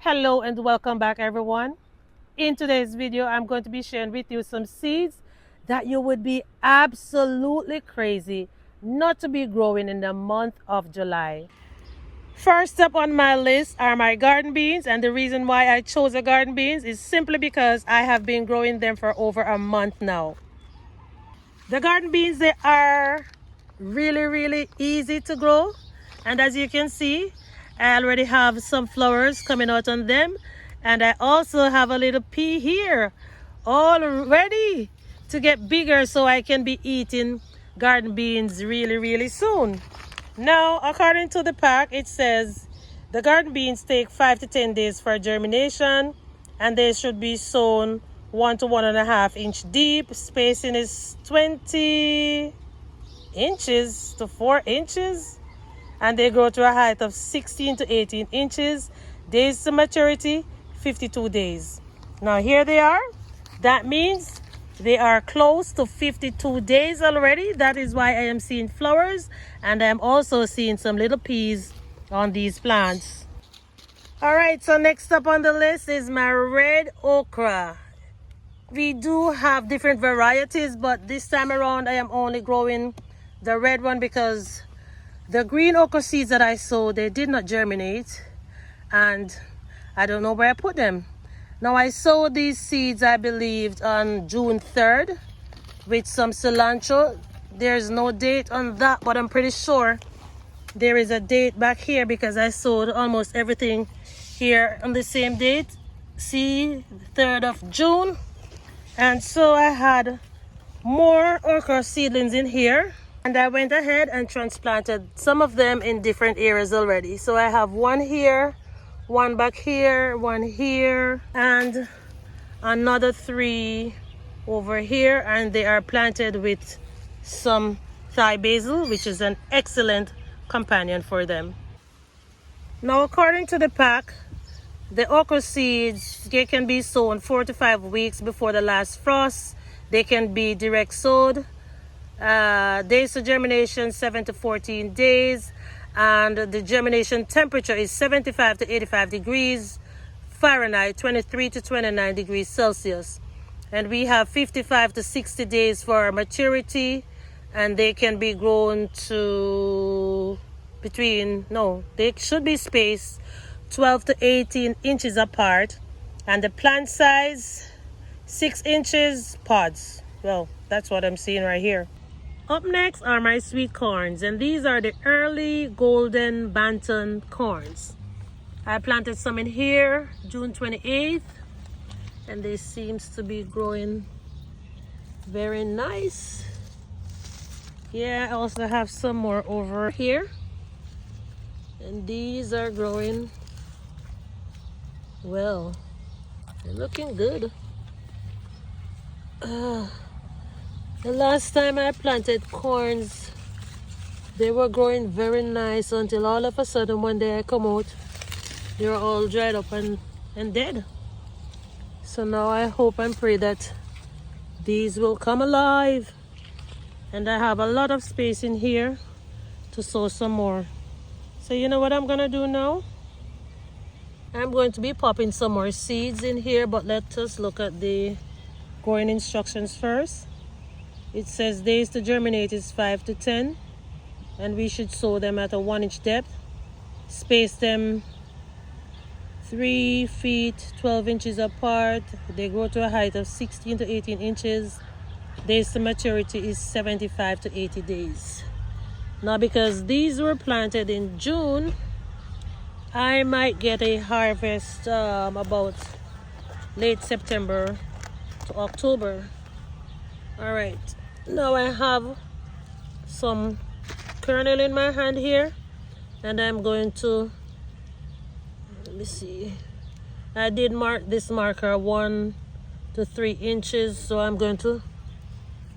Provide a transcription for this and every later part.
Hello and welcome back everyone. In today's video, I'm going to be sharing with you some seeds that you would be absolutely crazy not to be growing in the month of July. First up on my list are my garden beans, and the reason why I chose the garden beans is simply because I have been growing them for over a month now. The garden beans, they are really easy to grow, and as you can see, I already have some flowers coming out on them, and I also have a little pea here all ready to get bigger so I can be eating garden beans really soon. Now, according to the pack, it says the garden beans take 5 to 10 days for germination, and they should be sown 1 to 1.5 inch deep. Spacing is 20 inches to 4 inches, and they grow to a height of 16 to 18 inches. Days to maturity, 52 days. Now here they are. That means they are close to 52 days already. That is why I am seeing flowers, and I'm also seeing some little peas on these plants. All right, so next up on the list is my red okra. We do have different varieties, but this time around I am only growing the red one because the green okra seeds that I sowed, they did not germinate, and I don't know where I put them. Now I sowed these seeds, I believed, on June 3rd with some cilantro. There's no date on that, but I'm pretty sure there is a date back here because I sowed almost everything here on the same date. See, 3rd of June. And so I had more okra seedlings in here, and I went ahead and transplanted some of them in different areas already. So I have one here, one back here, one here, and another 3 over here, and they are planted with some Thai basil, which is an excellent companion for them. Now, according to the pack, the okra seeds, they can be sown 4 to 5 weeks before the last frost. They can be direct sowed. Days to germination, 7 to 14 days. And the germination temperature is 75 to 85 degrees Fahrenheit, 23 to 29 degrees Celsius. And we have 55 to 60 days for maturity. And they can be grown to they should be spaced 12 to 18 inches apart, and the plant size 6 inches pods. Well, that's what I'm seeing right here. Up next are my sweet corns, and these are the early golden bantam corns. I planted some in here June 28th, and they seems to be growing very nice. Yeah, I also have some more over here, and these are growing well. They're looking good. The last time I planted corns, they were growing very nice until all of a sudden one day I come out, they were all dried up and dead. So now I hope and pray that these will come alive, and I have a lot of space in here to sow some more. So you know what I'm gonna do now? I'm going to be popping some more seeds in here, but let us look at the growing instructions first. It says days to germinate is 5 to 10, and we should sow them at a 1 inch depth. Space them 3 feet 12 inches apart. They grow to a height of 16 to 18 inches. Days to maturity is 75 to 80 days. Now, because these were planted in June, I might get a harvest about late September to October. All right, now I have some kernel in my hand here, and I'm going to, let me see, I did mark this marker 1 to 3 inches, so I'm going to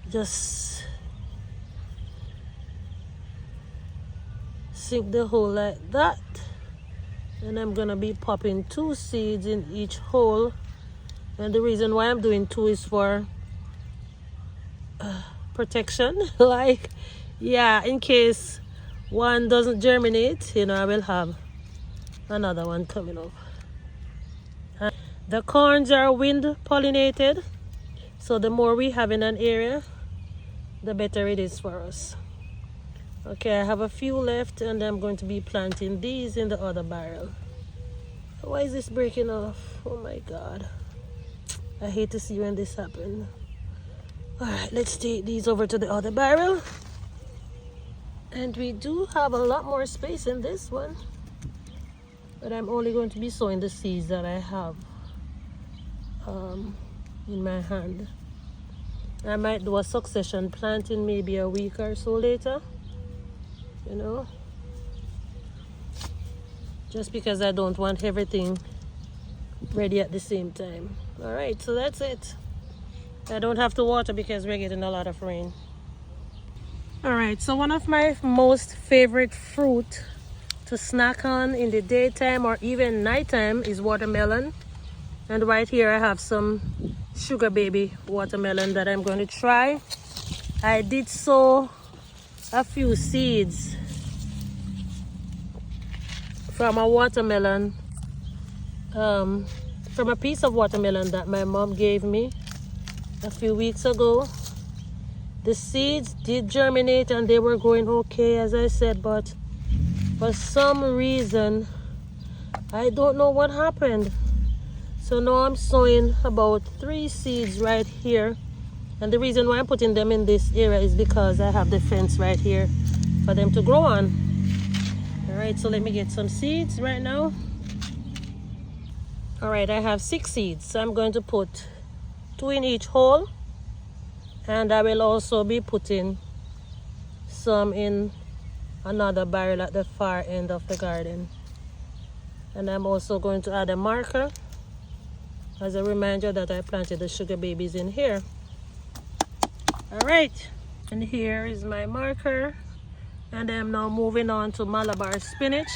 just sink the hole like that. And I'm gonna be popping 2 seeds in each hole, and the reason why I'm doing 2 is for protection. Like, yeah, in case one doesn't germinate, I will have another one coming up. The corns are wind pollinated, so the more we have in an area, the better it is for us. Okay, I have a few left, and I'm going to be planting these in the other barrel. Why is this breaking off? Oh my God. I hate to see when this happens. Alright, let's take these over to the other barrel. And we do have a lot more space in this one. But I'm only going to be sowing the seeds that I have in my hand. I might do a succession planting maybe a week or so later. You know, just because I don't want everything ready at the same time. All right, so that's it. I don't have to water because we're getting a lot of rain. All right, so one of my most favorite fruit to snack on in the daytime or even nighttime is watermelon. And right here I have some sugar baby watermelon that I'm going to try. I did sow a few seeds from a watermelon, from a piece of watermelon that my mom gave me a few weeks ago. The seeds did germinate and they were growing okay, as I said, but for some reason I don't know what happened. So now I'm sowing about 3 seeds right here. And the reason why I'm putting them in this area is because I have the fence right here for them to grow on. All right, so let me get some seeds right now. All right, I have 6 seeds. So I'm going to put 2 in each hole. And I will also be putting some in another barrel at the far end of the garden. And I'm also going to add a marker as a reminder that I planted the sugar babies in here. All right, and here is my marker, and I'm now moving on to Malabar spinach.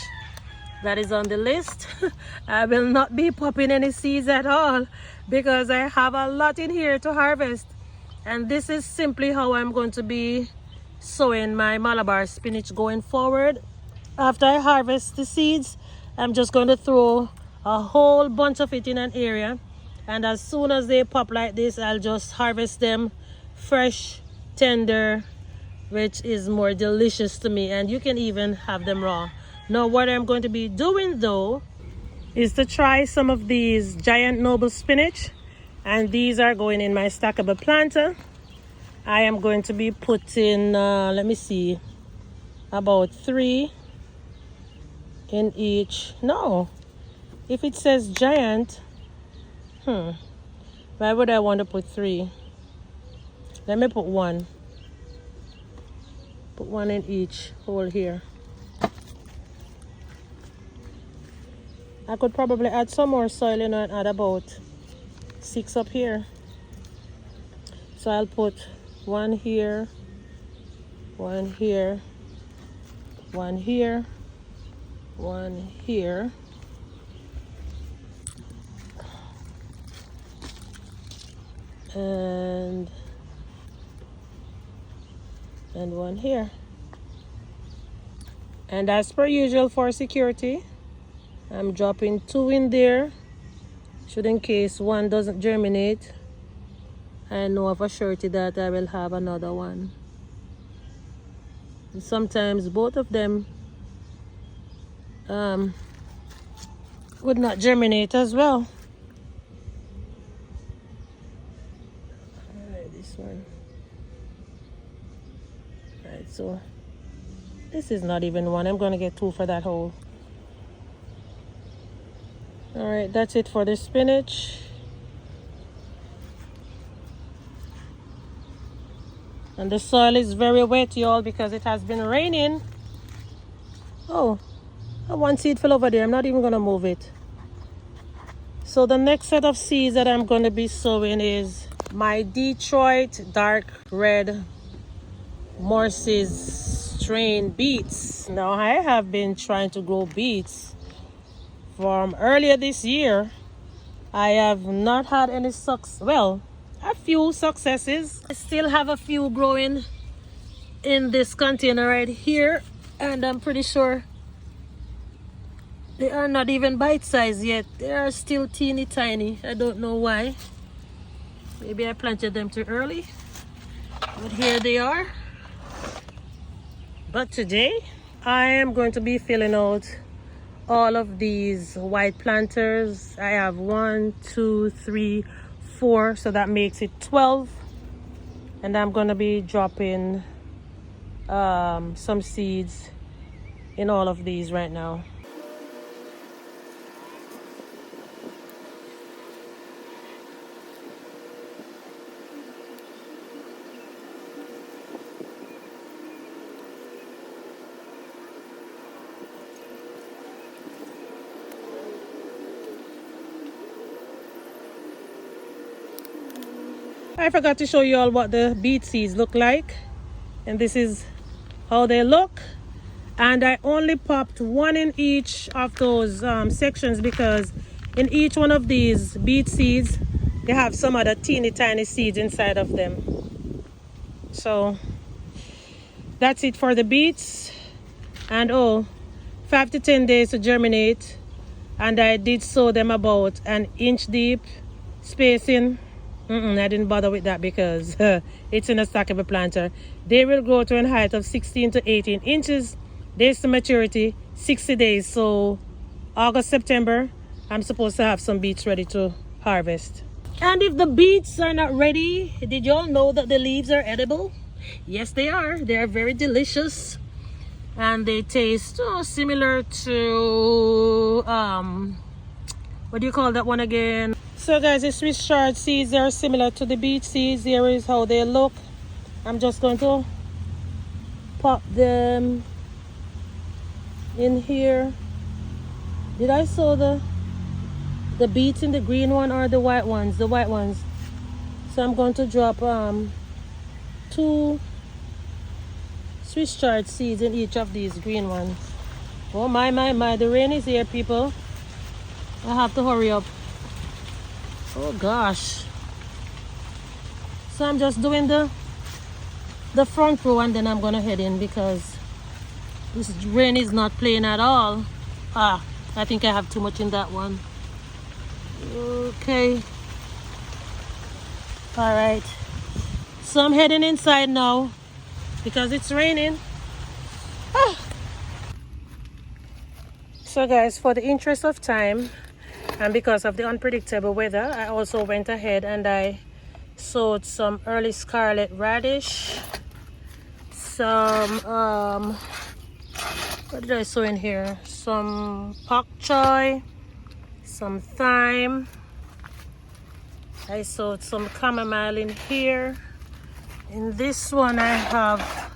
That is on the list. I will not be popping any seeds at all because I have a lot in here to harvest, and this is simply how I'm going to be sowing my Malabar spinach going forward. After I harvest the seeds, I'm just going to throw a whole bunch of it in an area, and as soon as they pop like this, I'll just harvest them fresh, tender, which is more delicious to me, and you can even have them raw. Now what I'm going to be doing though is to try some of these giant noble spinach, and these are going in my stackable planter. I am going to be putting let me see, about 3 in each. No, if it says giant, why would I want to put 3? Let me put 1. Put 1 in each hole here. I could probably add some more soil, you know, and add about 6 up here. So I'll put 1 here, 1 here, 1 here, 1 here. And 1 here. And as per usual for security, I'm dropping 2 in there, should in case 1 doesn't germinate, I know of a surety that I will have another one. And sometimes both of them would not germinate as well. Alright, this one. Alright, so this is not even 1. I'm going to get 2 for that hole. All right, that's it for the spinach. And the soil is very wet, y'all, because it has been raining. Oh, 1 seed fell over there. I'm not even going to move it. So the next set of seeds that I'm going to be sowing is my Detroit dark red Morses strain beets. Now, I have been trying to grow beets from earlier this year. I have not had any success. Well, a few successes. I still have a few growing in this container right here, and I'm pretty sure They are not even bite-sized yet. They are still teeny tiny. I don't know why. Maybe I planted them too early. But here they are. But today, I am going to be filling out all of these white planters. I have 1, 2, 3, 4, so that makes it 12. And I'm going to be dropping some seeds in all of these right now. I forgot to show you all what the beet seeds look like, and this is how they look. And I only popped one in each of those sections because in each one of these beet seeds they have some other teeny tiny seeds inside of them. So that's it for the beets. And 5 to 10 days to germinate, and I did sow them about an inch deep spacing. I didn't bother with that because it's in a stackable planter. They will grow to a height of 16 to 18 inches. Days to maturity, 60 days. So August, September, I'm supposed to have some beets ready to harvest. And if the beets are not ready, did you all know that the leaves are edible? Yes, they are. They are very delicious. And they taste similar to, what do you call that one again? So guys, the Swiss chard seeds are similar to the beet seeds. Here is how they look. I'm just going to pop them in here. Did I sow the beets in the green one or the white ones? The white ones. So I'm going to drop 2 Swiss chard seeds in each of these green ones. Oh my, the rain is here, people. I have to hurry up. Oh gosh. So I'm just doing the front row, and then I'm gonna head in because this rain is not playing at all. I think I have too much in that one. Okay. All right. So I'm heading inside now because it's raining. So guys, for the interest of time and because of the unpredictable weather, I also went ahead and I sowed some early scarlet radish, some what did I sow in here? Some pak choy, some thyme. I sowed some chamomile in here. In this one I have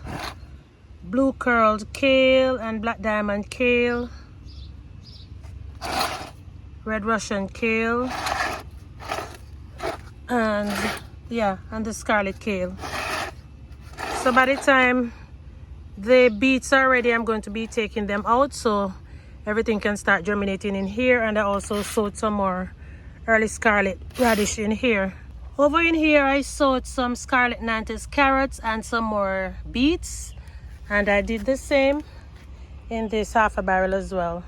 blue curled kale and black diamond kale, red Russian kale, and the scarlet kale. So by the time the beets are ready, I'm going to be taking them out so everything can start germinating in here. And I also sowed some more early scarlet radish in here. Over in here I sowed some scarlet nantes carrots and some more beets, and I did the same in this half a barrel as well.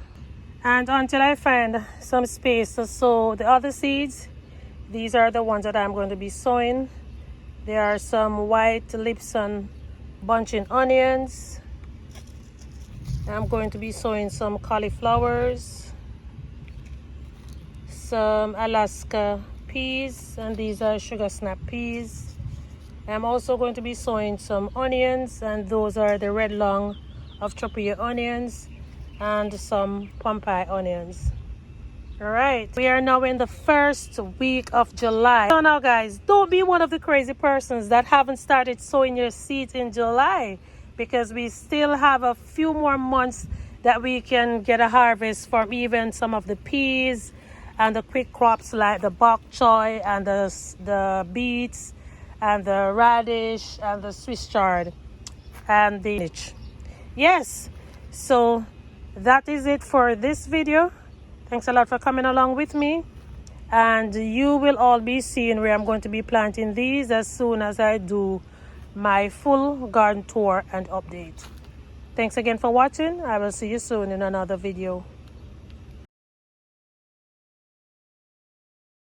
And until I find some space to sow the other seeds, these are the ones that I'm going to be sowing. There are some white Lipson bunching onions. I'm going to be sowing some cauliflowers, some Alaska peas, and these are sugar snap peas. I'm also going to be sowing some onions, and those are the red long of Tropea onions, and some Pompeii onions. All right, we are now in the first week of July. So now guys, don't be one of the crazy persons that haven't started sowing your seeds in July, because we still have a few more months that we can get a harvest from even some of the peas and the quick crops like the bok choy and the beets and the radish and the Swiss chard and the spinach. Yes, so that is it for this video. Thanks a lot for coming along with me, and you will all be seeing where I'm going to be planting these as soon as I do my full garden tour and update. Thanks again for watching. I will see you soon in another video.